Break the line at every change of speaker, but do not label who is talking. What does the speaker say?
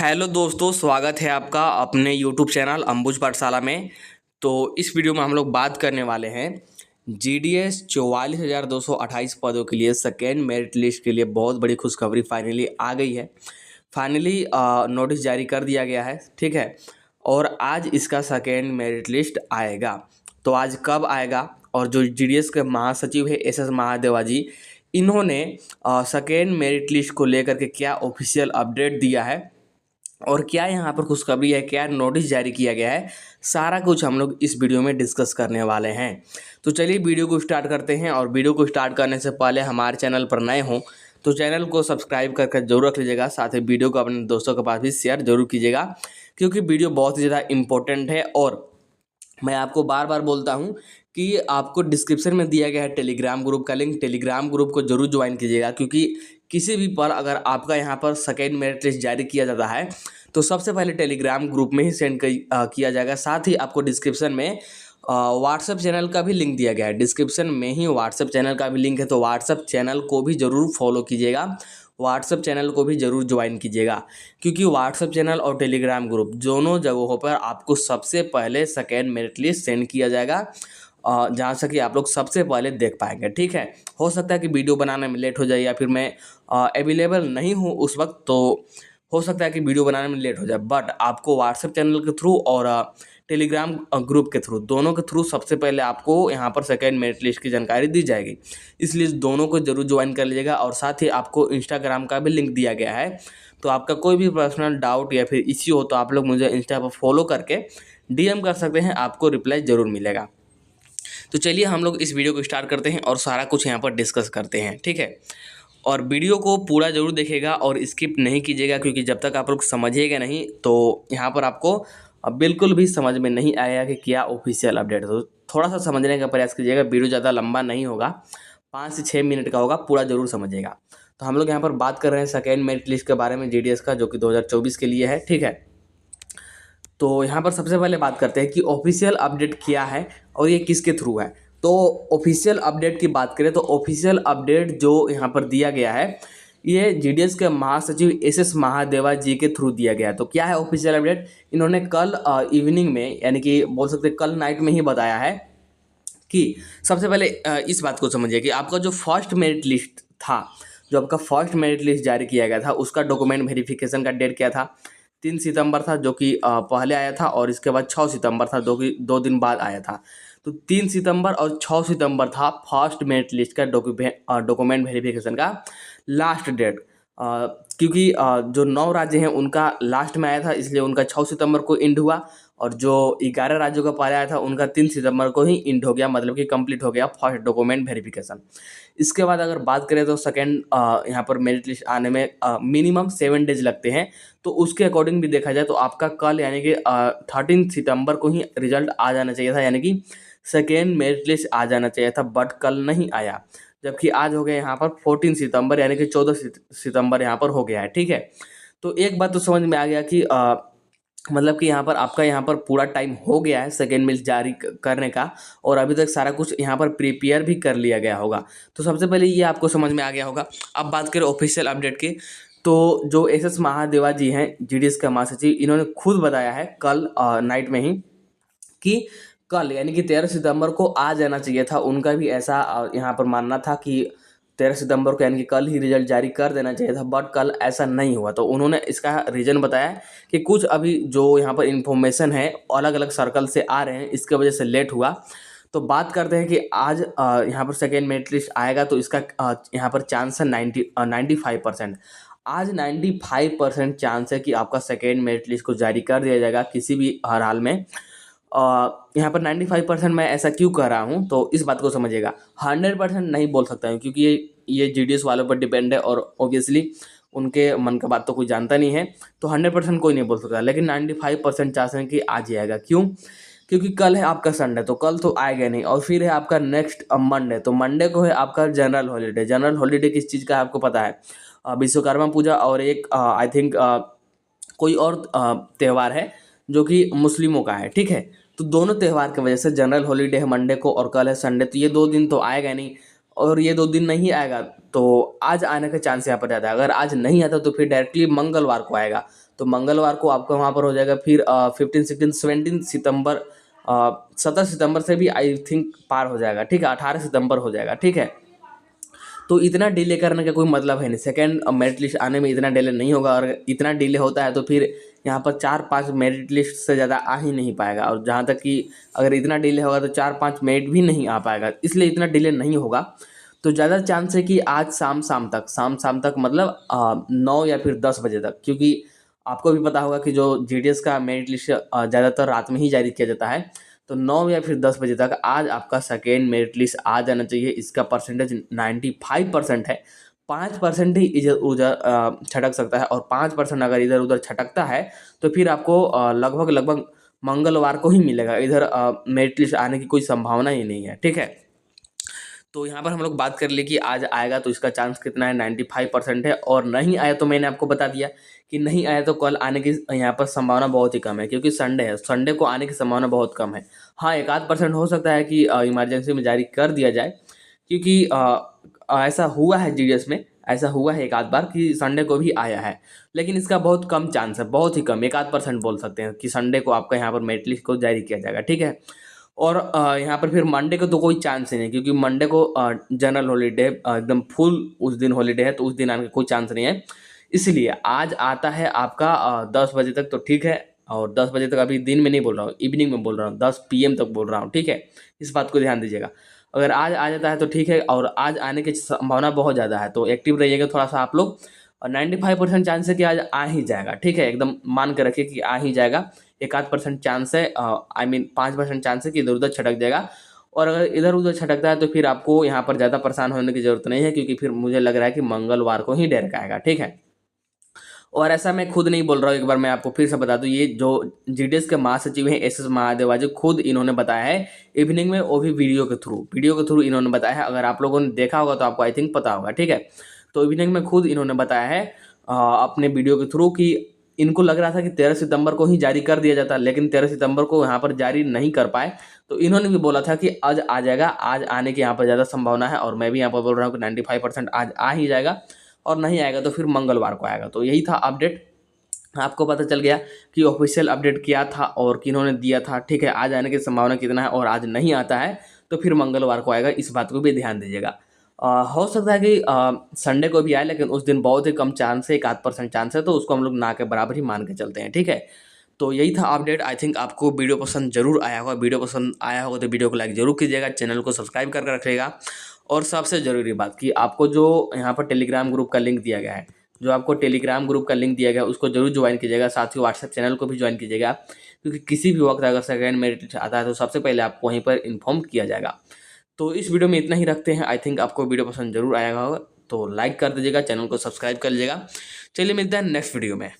Hello दोस्तों, स्वागत है आपका अपने यूट्यूब चैनल अंबुज पाठशाला में। तो इस वीडियो में हम लोग बात करने वाले हैं जीडीएस 44,228 पदों के लिए सेकेंड मेरिट लिस्ट के लिए बहुत बड़ी खुशखबरी फाइनली आ गई है। फाइनली नोटिस जारी कर दिया गया है, ठीक है। और आज इसका सेकेंड मेरिट लिस्ट आएगा। तो आज कब आएगा और जो जीडीएस के महासचिव है एस महादेवा जी, इन्होंने सेकेंड मेरिट लिस्ट को लेकर के क्या ऑफिशियल अपडेट दिया है और क्या यहाँ पर खुशखबरी है, क्या नोटिस जारी किया गया है, सारा कुछ हम लोग इस वीडियो में डिस्कस करने वाले हैं। तो चलिए वीडियो को स्टार्ट करते हैं। और वीडियो को स्टार्ट करने से पहले हमारे चैनल पर नए हों तो चैनल को सब्सक्राइब करके जरूर रख लीजिएगा। साथ ही वीडियो को अपने दोस्तों के पास भी शेयर जरूर कीजिएगा, क्योंकि वीडियो बहुत ही ज़्यादा इम्पोर्टेंट है। और मैं आपको बार बार बोलता हूँ कि आपको डिस्क्रिप्शन में दिया गया है टेलीग्राम ग्रुप का लिंक, टेलीग्राम ग्रुप को जरूर ज्वाइन कीजिएगा, क्योंकि किसी भी पर अगर आपका यहाँ पर सेकेंड मेरिट लिस्ट जारी किया जाता है तो सबसे पहले टेलीग्राम ग्रुप में ही सेंड किया जाएगा। साथ ही आपको डिस्क्रिप्शन में व्हाट्सएप चैनल का भी लिंक दिया गया है, डिस्क्रिप्शन में ही व्हाट्सएप चैनल का भी लिंक है। तो व्हाट्सएप चैनल को भी ज़रूर फॉलो कीजिएगा, व्हाट्सएप चैनल को भी ज़रूर ज्वाइन कीजिएगा, क्योंकि व्हाट्सएप चैनल और टेलीग्राम ग्रुप दोनों जगहों पर आपको सबसे पहले सेकेंड मेरिट लिस्ट सेंड किया जाएगा, जहाँ से कि आप लोग सबसे पहले देख पाएंगे, ठीक है। हो सकता है कि वीडियो बनाने में लेट हो जाए या फिर मैं अवेलेबल नहीं हूँ उस वक्त, तो हो सकता है कि वीडियो बनाने में लेट हो जाए, बट आपको व्हाट्सएप चैनल के थ्रू और टेलीग्राम ग्रुप के थ्रू, दोनों के थ्रू सबसे पहले आपको यहाँ पर सेकेंड मेरिट लिस्ट की जानकारी दी जाएगी। इसलिए दोनों को जरूर ज्वाइन कर लीजिएगा। और साथ ही आपको इंस्टाग्राम का भी लिंक दिया गया है, तो आपका कोई भी पर्सनल डाउट या फिर इश्यू हो तो आप लोग मुझे इंस्टा पर फॉलो करके डीएम कर सकते हैं, आपको रिप्लाई ज़रूर मिलेगा। तो चलिए हम लोग इस वीडियो को स्टार्ट करते हैं और सारा कुछ यहाँ पर डिस्कस करते हैं, ठीक है। और वीडियो को पूरा ज़रूर देखिएगा और स्किप नहीं कीजिएगा, क्योंकि जब तक आप लोग समझिएगा नहीं तो यहाँ पर आपको बिल्कुल भी समझ में नहीं आएगा कि क्या ऑफिशियल अपडेट है। तो थोड़ा सा समझने का प्रयास कीजिएगा, वीडियो ज़्यादा लंबा नहीं होगा, 5 से 6 मिनट का होगा, पूरा ज़रूर समझिएगा। तो हम लोग यहाँ पर बात कर रहे हैं सेकेंड मेरिट लिस्ट के बारे में जीडीएस का, जो कि 2024 के लिए है, ठीक है। तो यहाँ पर सबसे पहले बात करते हैं कि ऑफिशियल अपडेट क्या है और ये किसके थ्रू है। तो ऑफिशियल अपडेट की बात करें तो ऑफिशियल अपडेट जो यहाँ पर दिया गया है ये जीडीएस के महासचिव एस महादेवा जी के थ्रू दिया गया है। तो क्या है ऑफिशियल अपडेट, इन्होंने कल इवनिंग में, यानी कि बोल सकते हैं कल नाइट में ही बताया है कि सबसे पहले इस बात को समझिए कि आपका जो फर्स्ट मेरिट लिस्ट था, जो आपका फर्स्ट मेरिट लिस्ट जारी किया गया था, उसका डॉक्यूमेंट वेरिफिकेशन का डेट क्या था, 3 सितंबर था, जो कि पहले आया था, और इसके बाद 6 सितंबर था, जो कि 2 दिन बाद आया था। तो 3 सितंबर और 6 सितंबर था फर्स्ट मेरिट लिस्ट का डॉक्यूमेंट वेरिफिकेशन का लास्ट डेट। क्योंकि जो 9 राज्य हैं उनका लास्ट में आया था, इसलिए उनका 6 सितंबर को एंड हुआ, और जो 11 राज्यों का पहले आया था उनका 3 सितंबर को ही एंड हो गया, मतलब कि कंप्लीट हो गया फर्स्ट डॉक्यूमेंट वेरिफिकेशन। इसके बाद अगर बात करें तो सेकेंड यहाँ पर मेरिट लिस्ट आने में मिनिमम 7 डेज लगते हैं। तो उसके अकॉर्डिंग भी देखा जाए तो आपका कल यानी कि 13 सितंबर को ही रिजल्ट आ जाना चाहिए था, यानी कि सेकेंड मेरिट लिस्ट आ जाना चाहिए था, बट कल नहीं आया। जबकि आज हो गया यहाँ पर 14 सितंबर, यानी कि 14 सितंबर यहाँ पर हो गया है, ठीक है। तो एक बात तो समझ में आ गया कि मतलब कि यहाँ पर आपका यहाँ पर पूरा टाइम हो गया है सेकेंड मेरिट जारी करने का, और अभी तक सारा कुछ यहाँ पर प्रिपेयर भी कर लिया गया होगा। तो सबसे पहले ये आपको समझ में आ गया होगा। अब बात करें ऑफिशियल अपडेट की, तो जो एस महादेवा जी हैं जीडीएस के महासचिव, इन्होंने खुद बताया है कल नाइट में ही कि कल यानी कि 13 सितंबर को आ जाना चाहिए था। उनका भी ऐसा यहाँ पर मानना था कि 13 सितंबर को यानी कि कल ही रिजल्ट जारी कर देना चाहिए था, बट कल ऐसा नहीं हुआ। तो उन्होंने इसका रीज़न बताया कि कुछ अभी जो यहाँ पर इंफॉर्मेशन है अलग अलग सर्कल से आ रहे हैं, इसके वजह से लेट हुआ। तो बात करते हैं कि आज यहाँ पर सेकेंड मेरिट लिस्ट आएगा, तो इसका यहाँ पर चांस है 95%। आज 95% चांस है कि आपका सेकेंड मेरिट लिस्ट को जारी कर दिया जाएगा किसी भी हर हाल में। यहाँ पर 95% मैं ऐसा क्यों कह रहा हूँ तो इस बात को समझिएगा। 100% नहीं बोल सकता हूँ, क्योंकि ये जीडीएस वालों पर डिपेंड है, और ऑब्वियसली उनके मन का बात तो कोई जानता नहीं है, तो 100% कोई नहीं बोल सकता, लेकिन 95% चांस है कि आ जाएगा। क्यों? क्योंकि कल है आपका संडे, तो कल तो आएगा नहीं, और फिर है आपका नेक्स्ट मंडे, तो मंडे को है आपका जनरल हॉलीडे। जनरल हॉलीडे किस चीज़ का है आपको पता है? विश्वकर्मा पूजा, और एक आई थिंक कोई और त्यौहार है जो कि मुस्लिमों का है, ठीक है। तो दोनों त्यौहार की वजह से जनरल हॉलीडे है मंडे को और कल है संडे, तो ये 2 दिन तो आएगा नहीं। और ये 2 दिन नहीं आएगा तो आज आने का चांस यहाँ पर ज़्यादा है। अगर आज नहीं आता तो फिर डायरेक्टली मंगलवार को आएगा। तो मंगलवार को आपका वहाँ पर हो जाएगा फिर 15, 16, 17 सितंबर, 17 सितंबर से भी आई थिंक पार हो जाएगा, ठीक है, 18 सितंबर हो जाएगा, ठीक है। तो इतना डिले करने का कोई मतलब है नहीं, सेकेंड मेरिट लिस्ट आने में इतना डिले नहीं होगा। और इतना डिले होता है तो फिर यहाँ पर 4-5 मेरिट लिस्ट से ज़्यादा आ ही नहीं पाएगा। और जहाँ तक कि अगर इतना डिले होगा तो 4-5 मेरिट भी नहीं आ पाएगा, इसलिए इतना डिले नहीं होगा। तो ज़्यादा चांस है कि आज शाम तक मतलब 9 या फिर 10 बजे तक, क्योंकि आपको भी पता होगा कि जो जीडीएस का मेरिट लिस्ट ज़्यादातर रात में ही जारी किया जाता है। तो 9 या फिर 10 बजे तक आज आपका सेकेंड मेरिट लिस्ट आ जाना चाहिए। इसका परसेंटेज 95% है। 5% ही इधर उधर छटक सकता है, और 5% अगर इधर उधर छटकता है तो फिर आपको लगभग मंगलवार को ही मिलेगा। इधर मेरिट लिस्ट आने की कोई संभावना ही नहीं है, ठीक है। तो यहाँ पर हम लोग बात कर ले कि आज आएगा तो इसका चांस कितना है, 95% है। और नहीं आया तो मैंने आपको बता दिया कि नहीं आया तो कल आने की यहाँ पर संभावना बहुत ही कम है, क्योंकि संडे है, संडे को आने की संभावना बहुत कम है। हाँ, 1-8% हो सकता है कि इमरजेंसी में जारी कर दिया जाए, क्योंकि ऐसा हुआ है जीडीएस में, ऐसा हुआ है एक आध बार कि संडे को भी आया है। लेकिन इसका बहुत कम चांस है, बहुत ही कम, 1-8% बोल सकते हैं कि संडे को आपका यहाँ पर मेरिट लिस्ट को जारी किया जाएगा, ठीक है। और यहाँ पर फिर मंडे को तो कोई चांस ही नहीं, क्योंकि मंडे को जनरल हॉलीडे, एकदम फुल उस दिन हॉलीडे है, तो उस दिन आने का कोई चांस नहीं है। इसलिए आज आता है आपका 10 बजे तक तो ठीक है। और 10 बजे तक, अभी दिन में नहीं बोल रहा हूँ, इवनिंग में बोल रहा हूँ, 10 PM तक बोल रहा हूँ, ठीक है। इस बात को ध्यान दीजिएगा। अगर आज आ जाता है तो ठीक है, और आज आने की संभावना बहुत ज़्यादा है, तो एक्टिव रहिएगा थोड़ा सा आप लोग। और 95% चांस है कि आज आ ही जाएगा, ठीक है, एकदम मान कर रखिए कि आ ही जाएगा। 1-8% चांस है, आई मीन 5% चांस है कि इधर उधर छटक जाएगा। और अगर इधर उधर छटकता है तो फिर आपको यहाँ पर ज़्यादा परेशान होने की ज़रूरत नहीं है, क्योंकि फिर मुझे लग रहा है कि मंगलवार को ही डायरेक्ट आएगा, ठीक है। और ऐसा मैं खुद नहीं बोल रहा हूँ, एक बार मैं आपको फिर से बता दूँ, ये जो जीडीएस के महासचिव हैं SS महादेवाजी, खुद इन्होंने बताया है इवनिंग में, वो भी वीडियो के थ्रू इन्होंने बताया है। अगर आप लोगों ने देखा होगा तो आपको आई थिंक पता होगा, ठीक है। तो इवनिंग में खुद इन्होंने बताया है अपने वीडियो के थ्रू कि इनको लग रहा था कि 13 सितंबर को ही जारी कर दिया जाता, लेकिन 13 सितंबर को यहाँ पर जारी नहीं कर पाए। तो इन्होंने भी बोला था कि आज आ जाएगा, आज आने की यहाँ पर ज़्यादा संभावना है। और मैं भी यहाँ पर बोल रहा हूँ कि 95% आज आ ही जाएगा, और नहीं आएगा तो फिर मंगलवार को आएगा। तो यही था अपडेट, आपको पता चल गया कि ऑफिशियल अपडेट क्या था और किन्होंने दिया था, ठीक है। आज आने की संभावना कितना है, और आज नहीं आता है तो फिर मंगलवार को आएगा, इस बात को भी ध्यान दीजिएगा। हो सकता है कि संडे को भी आए, लेकिन उस दिन बहुत ही कम चांस है, 1-8% चांस है, तो उसको हम लोग ना के बराबर ही मान के चलते हैं, ठीक है। तो यही था अपडेट। आई थिंक आपको वीडियो पसंद जरूर आया होगा। वीडियो पसंद आया होगा तो वीडियो को लाइक जरूर कीजिएगा, चैनल को सब्सक्राइब करके रखिएगा। और सबसे ज़रूरी बात कि आपको जो यहाँ पर टेलीग्राम ग्रुप का लिंक दिया गया है, जो आपको टेलीग्राम ग्रुप का लिंक दिया गया है, उसको जरूर ज्वाइन कीजिएगा। साथ ही व्हाट्सएप चैनल को भी ज्वाइन कीजिएगा, क्योंकि किसी भी वक्त अगर सेकेंड मेरिट लिस्ट आता है तो सबसे पहले आपको वहीं पर इन्फॉर्म किया जाएगा। तो इस वीडियो में इतना ही रखते हैं। आई थिंक आपको वीडियो पसंद जरूर आया होगा, तो लाइक कर दीजिएगा, चैनल को सब्सक्राइब कर लीजिएगा। चलिए मिलते हैं नेक्स्ट वीडियो में।